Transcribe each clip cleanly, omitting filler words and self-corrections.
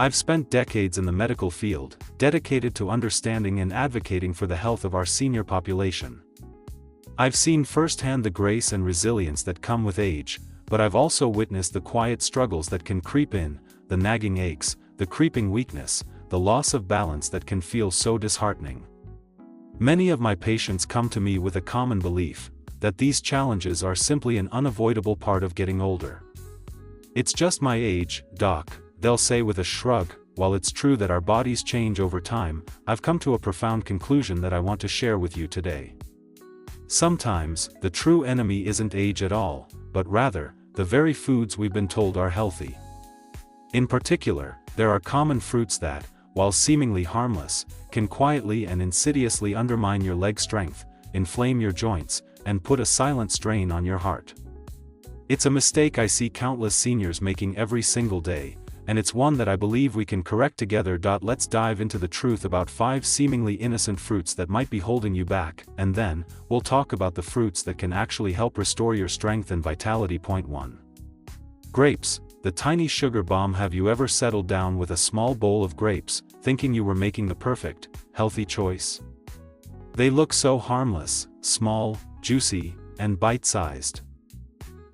I've spent decades in the medical field, dedicated to understanding and advocating for the health of our senior population. I've seen firsthand the grace and resilience that come with age, but I've also witnessed the quiet struggles that can creep in, the nagging aches, the creeping weakness, the loss of balance that can feel so disheartening. Many of my patients come to me with a common belief, that these challenges are simply an unavoidable part of getting older. "It's just my age, doc," they'll say with a shrug. While it's true that our bodies change over time, I've come to a profound conclusion that I want to share with you today. Sometimes, the true enemy isn't age at all, but rather, the very foods we've been told are healthy. In particular, there are common fruits that, while seemingly harmless, can quietly and insidiously undermine your leg strength, inflame your joints, and put a silent strain on your heart. It's a mistake I see countless seniors making every single day, and it's one that I believe we can correct together. Let's dive into the truth about 5 seemingly innocent fruits that might be holding you back, and then, we'll talk about the fruits that can actually help restore your strength and vitality. Point 1. Grapes, the tiny sugar bomb. Have you ever settled down with a small bowl of grapes, thinking you were making the perfect, healthy choice? They look so harmless, small, juicy, and bite-sized.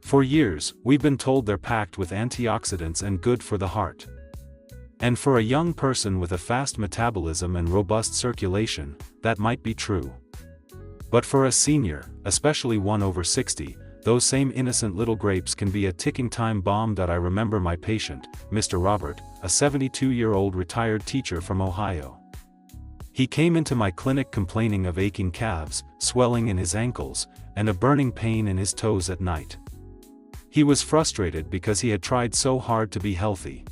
For years, we've been told they're packed with antioxidants and good for the heart. And for a young person with a fast metabolism and robust circulation, that might be true. But for a senior, especially one over 60, those same innocent little grapes can be a ticking time bomb. I remember my patient, Mr. Robert, a 72-year-old retired teacher from Ohio. He came into my clinic complaining of aching calves, swelling in his ankles, and a burning pain in his toes at night. He was frustrated because he had tried so hard to be healthy.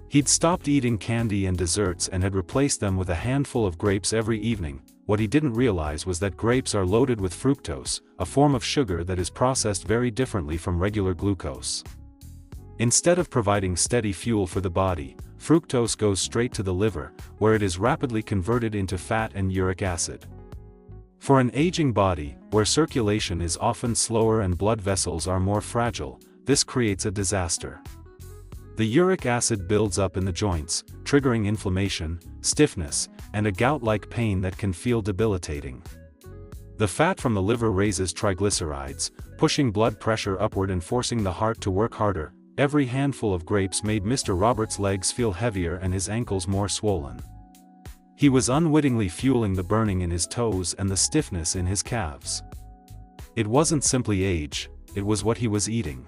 He'd stopped eating candy and desserts and had replaced them with a handful of grapes every evening. What he didn't realize was that grapes are loaded with fructose, a form of sugar that is processed very differently from regular glucose. Instead of providing steady fuel for the body, fructose goes straight to the liver, where it is rapidly converted into fat and uric acid. For an aging body, where circulation is often slower and blood vessels are more fragile, this creates a disaster. The uric acid builds up in the joints, triggering inflammation, stiffness, and a gout-like pain that can feel debilitating. The fat from the liver raises triglycerides, pushing blood pressure upward and forcing the heart to work harder. Every handful of grapes made Mr. Robert's legs feel heavier and his ankles more swollen. He was unwittingly fueling the burning in his toes and the stiffness in his calves. It wasn't simply age, it was what he was eating.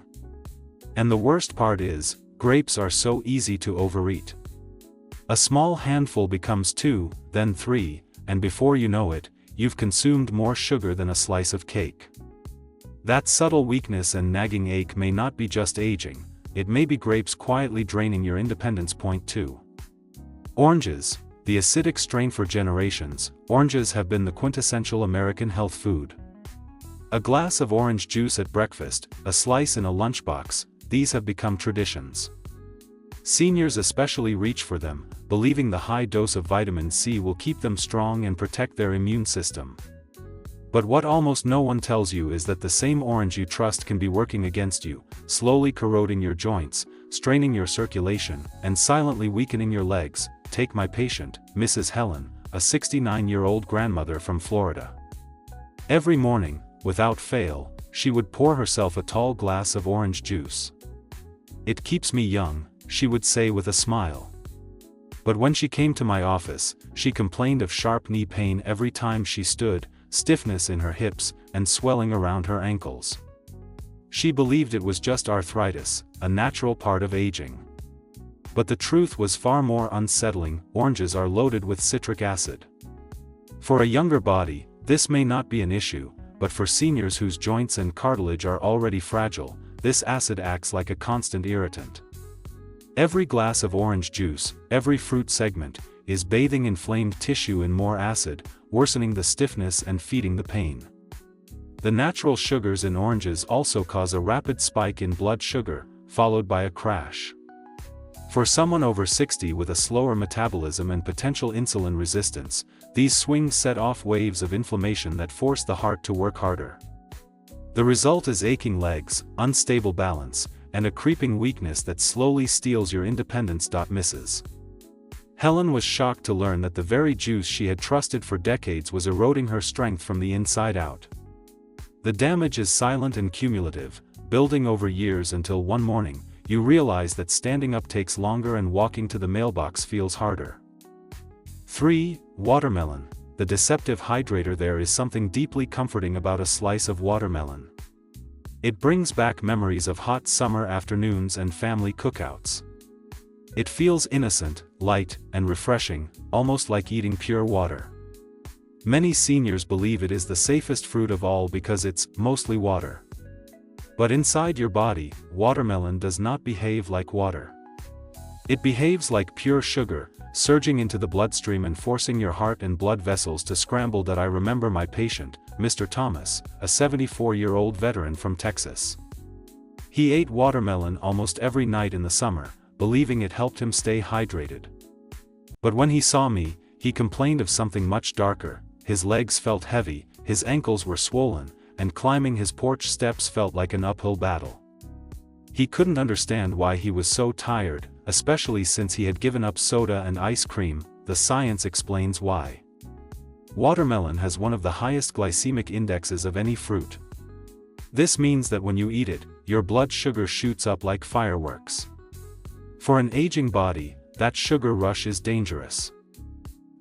And the worst part is, grapes are so easy to overeat. A small handful becomes 2, then 3, and before you know it, you've consumed more sugar than a slice of cake. That subtle weakness and nagging ache may not be just aging, it may be grapes quietly draining your independence. Point 2. Oranges. The acidic strain. For generations, oranges have been the quintessential American health food. A glass of orange juice at breakfast, a slice in a lunchbox, these have become traditions. Seniors especially reach for them, believing the high dose of vitamin C will keep them strong and protect their immune system. But what almost no one tells you is that the same orange you trust can be working against you, slowly corroding your joints, straining your circulation, and silently weakening your legs. Take my patient, Mrs. Helen, a 69-year-old grandmother from Florida. Every morning, without fail, she would pour herself a tall glass of orange juice. "It keeps me young," she would say with a smile. But when she came to my office, she complained of sharp knee pain every time she stood, stiffness in her hips, and swelling around her ankles. She believed it was just arthritis, a natural part of aging. But the truth was far more unsettling. Oranges are loaded with citric acid. For a younger body, this may not be an issue, but for seniors whose joints and cartilage are already fragile, this acid acts like a constant irritant. Every glass of orange juice, every fruit segment, is bathing inflamed tissue in more acid, worsening the stiffness and feeding the pain. The natural sugars in oranges also cause a rapid spike in blood sugar, followed by a crash. For someone over 60 with a slower metabolism and potential insulin resistance, these swings set off waves of inflammation that force the heart to work harder. The result is aching legs, unstable balance, and a creeping weakness that slowly steals your independence. Mrs. Helen was shocked to learn that the very juice she had trusted for decades was eroding her strength from the inside out. The damage is silent and cumulative, building over years until one morning, you realize that standing up takes longer and walking to the mailbox feels harder. 3. Watermelon. The deceptive hydrator. There is something deeply comforting about a slice of watermelon. It brings back memories of hot summer afternoons and family cookouts. It feels innocent, light, and refreshing, almost like eating pure water. Many seniors believe it is the safest fruit of all because it's mostly water. But inside your body, watermelon does not behave like water. It behaves like pure sugar, surging into the bloodstream and forcing your heart and blood vessels to scramble. I remember my patient, Mr. Thomas, a 74-year-old veteran from Texas. He ate watermelon almost every night in the summer, believing it helped him stay hydrated. But when he saw me, he complained of something much darker. His legs felt heavy, his ankles were swollen, and climbing his porch steps felt like an uphill battle. He couldn't understand why he was so tired, especially since he had given up soda and ice cream. The science explains why. Watermelon has one of the highest glycemic indexes of any fruit. This means that when you eat it, your blood sugar shoots up like fireworks. For an aging body, that sugar rush is dangerous.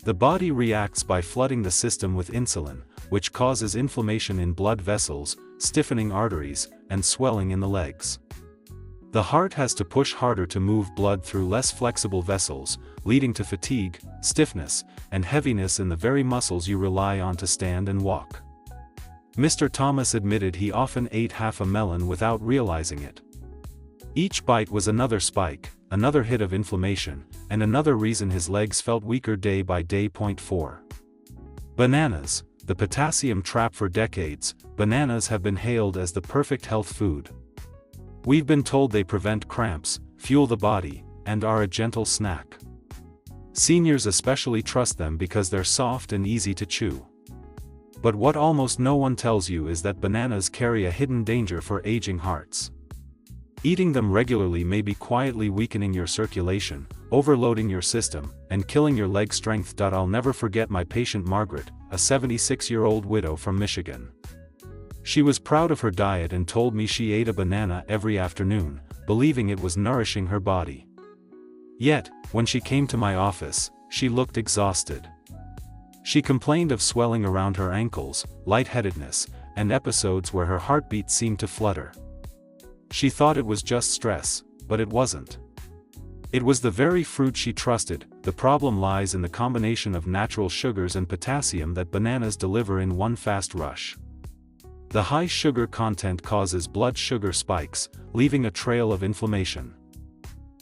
The body reacts by flooding the system with insulin, which causes inflammation in blood vessels, stiffening arteries, and swelling in the legs. The heart has to push harder to move blood through less flexible vessels, leading to fatigue, stiffness, and heaviness in the very muscles you rely on to stand and walk. Mr. Thomas admitted he often ate half a melon without realizing it. Each bite was another spike, another hit of inflammation, and another reason his legs felt weaker day by day. 4. Bananas. The potassium trap. For decades, bananas have been hailed as the perfect health food. We've been told they prevent cramps, fuel the body, and are a gentle snack. Seniors especially trust them because they're soft and easy to chew. But what almost no one tells you is that bananas carry a hidden danger for aging hearts. Eating them regularly may be quietly weakening your circulation, overloading your system, and killing your leg strength. I'll never forget my patient Margaret, a 76-year-old widow from Michigan. She was proud of her diet and told me she ate a banana every afternoon, believing it was nourishing her body. Yet, when she came to my office, she looked exhausted. She complained of swelling around her ankles, lightheadedness, and episodes where her heartbeat seemed to flutter. She thought it was just stress, but it wasn't. It was the very fruit she trusted. The problem lies in the combination of natural sugars and potassium that bananas deliver in one fast rush. The high sugar content causes blood sugar spikes, leaving a trail of inflammation.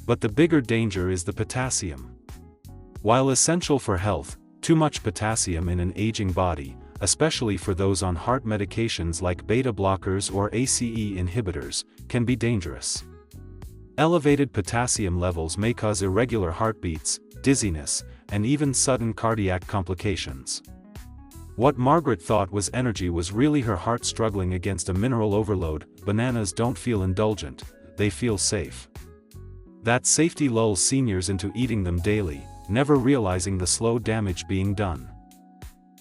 But the bigger danger is the potassium. While essential for health, too much potassium in an aging body, especially for those on heart medications like beta blockers or ACE inhibitors, can be dangerous. Elevated potassium levels may cause irregular heartbeats, dizziness, and even sudden cardiac complications. What Margaret thought was energy was really her heart struggling against a mineral overload. Bananas don't feel indulgent, they feel safe. That safety lulls seniors into eating them daily, never realizing the slow damage being done.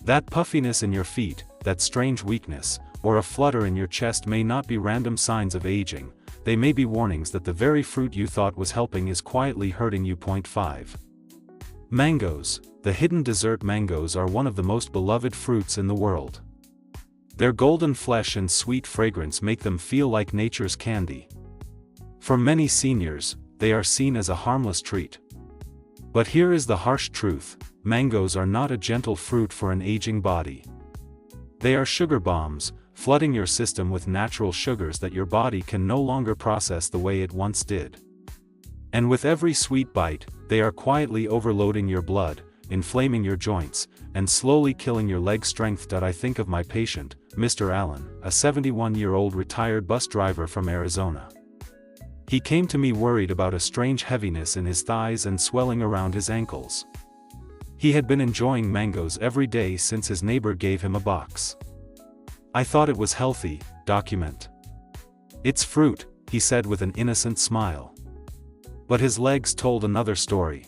That puffiness in your feet, that strange weakness, or a flutter in your chest may not be random signs of aging, they may be warnings that the very fruit you thought was helping is quietly hurting you. 5. Mangoes. The hidden dessert. Mangoes are one of the most beloved fruits in the world. Their golden flesh and sweet fragrance make them feel like nature's candy. For many seniors, they are seen as a harmless treat. But here is the harsh truth: mangoes are not a gentle fruit for an aging body. They are sugar bombs, flooding your system with natural sugars that your body can no longer process the way it once did. And with every sweet bite, they are quietly overloading your blood, inflaming your joints, and slowly killing your leg strength. I think of my patient, Mr. Allen, a 71-year-old retired bus driver from Arizona. He came to me worried about a strange heaviness in his thighs and swelling around his ankles. He had been enjoying mangoes every day since his neighbor gave him a box. I thought it was healthy. Document. It's fruit, he said with an innocent smile. But his legs told another story.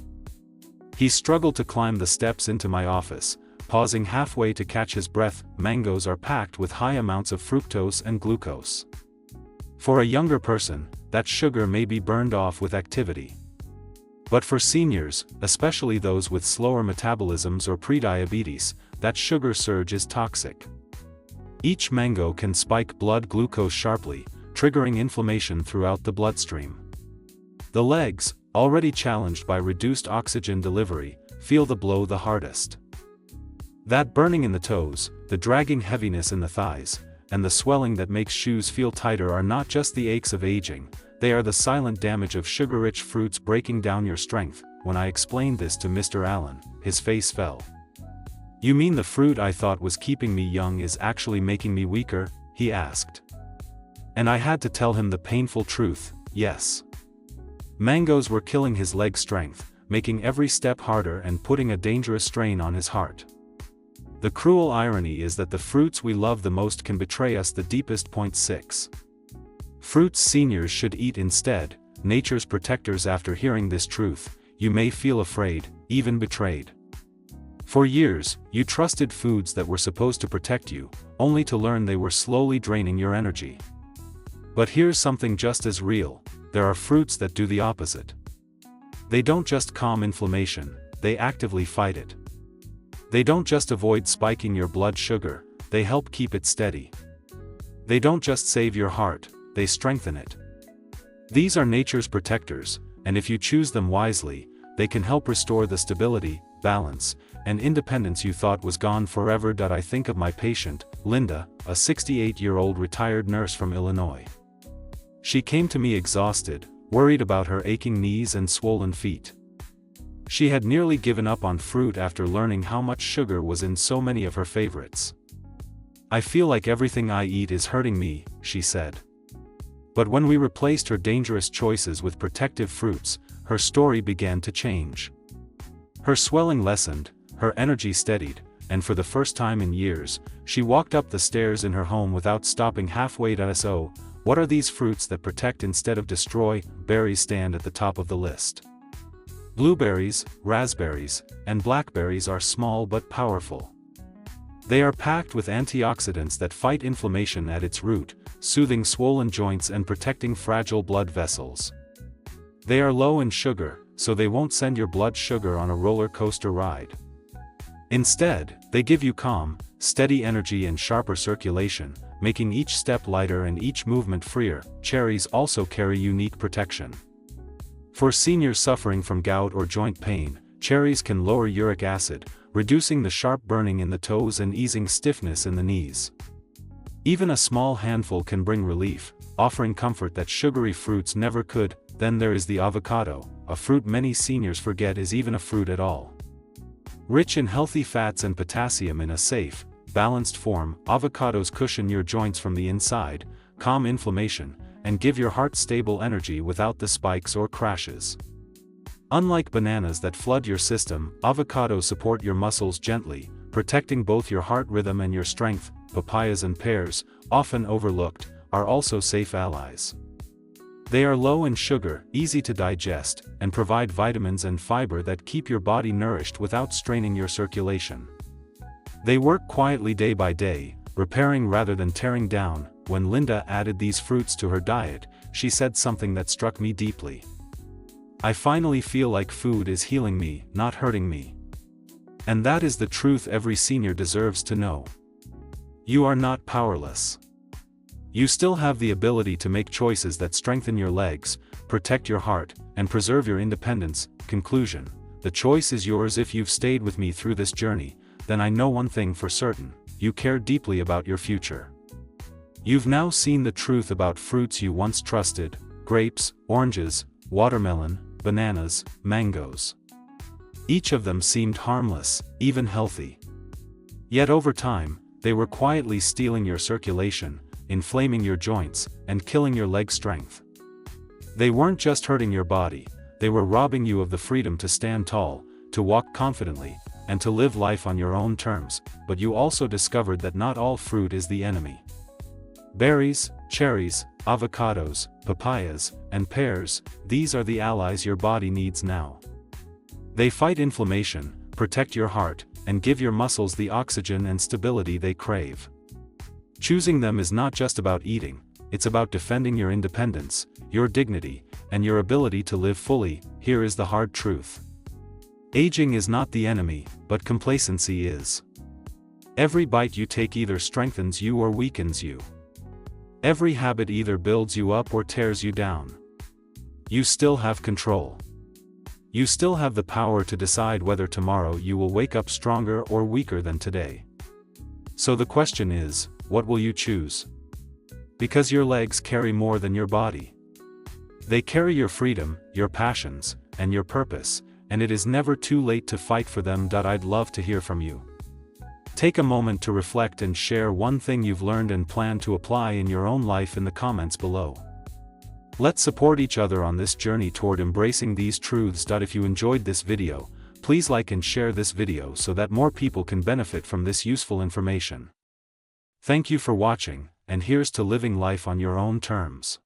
He struggled to climb the steps into my office, pausing halfway to catch his breath. Mangoes are packed with high amounts of fructose and glucose. For a younger person, that sugar may be burned off with activity. But for seniors, especially those with slower metabolisms or prediabetes, that sugar surge is toxic. Each mango can spike blood glucose sharply, triggering inflammation throughout the bloodstream. The legs, already challenged by reduced oxygen delivery, feel the blow the hardest. That burning in the toes, the dragging heaviness in the thighs, and the swelling that makes shoes feel tighter are not just the aches of aging, they are the silent damage of sugar-rich fruits breaking down your strength. When I explained this to Mr. Allen, his face fell. "You mean the fruit I thought was keeping me young is actually making me weaker?" he asked. And I had to tell him the painful truth: yes. Mangoes were killing his leg strength, making every step harder and putting a dangerous strain on his heart. The cruel irony is that the fruits we love the most can betray us the deepest. 6. Fruits seniors should eat instead, nature's protectors. After hearing this truth, you may feel afraid, even betrayed. For years, you trusted foods that were supposed to protect you, only to learn they were slowly draining your energy. But here's something just as real: there are fruits that do the opposite. They don't just calm inflammation, they actively fight it. They don't just avoid spiking your blood sugar, they help keep it steady. They don't just save your heart, they strengthen it. These are nature's protectors, and if you choose them wisely, they can help restore the stability, balance, and independence you thought was gone forever. I think of my patient, Linda, a 68-year-old retired nurse from Illinois. She came to me exhausted, worried about her aching knees and swollen feet. She had nearly given up on fruit after learning how much sugar was in so many of her favorites. "I feel like everything I eat is hurting me," she said. But when we replaced her dangerous choices with protective fruits, her story began to change. Her swelling lessened, her energy steadied, and for the first time in years, she walked up the stairs in her home without stopping halfway. So, what are these fruits that protect instead of destroy? Berries stand at the top of the list. Blueberries, raspberries, and blackberries are small but powerful. They are packed with antioxidants that fight inflammation at its root, soothing swollen joints and protecting fragile blood vessels. They are low in sugar, so they won't send your blood sugar on a roller coaster ride. Instead, they give you calm, steady energy and sharper circulation, making each step lighter and each movement freer. Cherries also carry unique protection. For seniors suffering from gout or joint pain, cherries can lower uric acid, reducing the sharp burning in the toes and easing stiffness in the knees. Even a small handful can bring relief, offering comfort that sugary fruits never could. Then there is the avocado, a fruit many seniors forget is even a fruit at all. Rich in healthy fats and potassium in a safe, balanced form, avocados cushion your joints from the inside, calm inflammation, and give your heart stable energy without the spikes or crashes. Unlike bananas that flood your system, avocados support your muscles gently, protecting both your heart rhythm and your strength. Papayas and pears, often overlooked, are also safe allies. They are low in sugar, easy to digest, and provide vitamins and fiber that keep your body nourished without straining your circulation. They work quietly day by day, repairing rather than tearing down. When Linda added these fruits to her diet, she said something that struck me deeply. "I finally feel like food is healing me, not hurting me." And that is the truth every senior deserves to know. You are not powerless. You still have the ability to make choices that strengthen your legs, protect your heart, and preserve your independence. Conclusion: the choice is yours. If you've stayed with me through this journey, then I know one thing for certain: you care deeply about your future. You've now seen the truth about fruits you once trusted: grapes, oranges, watermelon, bananas, mangoes. Each of them seemed harmless, even healthy. Yet over time, they were quietly stealing your circulation, inflaming your joints, and killing your leg strength. They weren't just hurting your body, they were robbing you of the freedom to stand tall, to walk confidently, and to live life on your own terms. But you also discovered that not all fruit is the enemy. Berries, cherries, avocados, papayas, and pears, these are the allies your body needs now. They fight inflammation, protect your heart, and give your muscles the oxygen and stability they crave. Choosing them is not just about eating, it's about defending your independence, your dignity, and your ability to live fully. Here is the hard truth. Aging is not the enemy, but complacency is. Every bite you take either strengthens you or weakens you. Every habit either builds you up or tears you down. You still have control. You still have the power to decide whether tomorrow you will wake up stronger or weaker than today. So the question is, what will you choose? Because your legs carry more than your body. They carry your freedom, your passions, and your purpose, and it is never too late to fight for them. I'd love to hear from you. Take a moment to reflect and share one thing you've learned and plan to apply in your own life in the comments below. Let's support each other on this journey toward embracing these truths. If you enjoyed this video, please like and share this video so that more people can benefit from this useful information. Thank you for watching, and here's to living life on your own terms.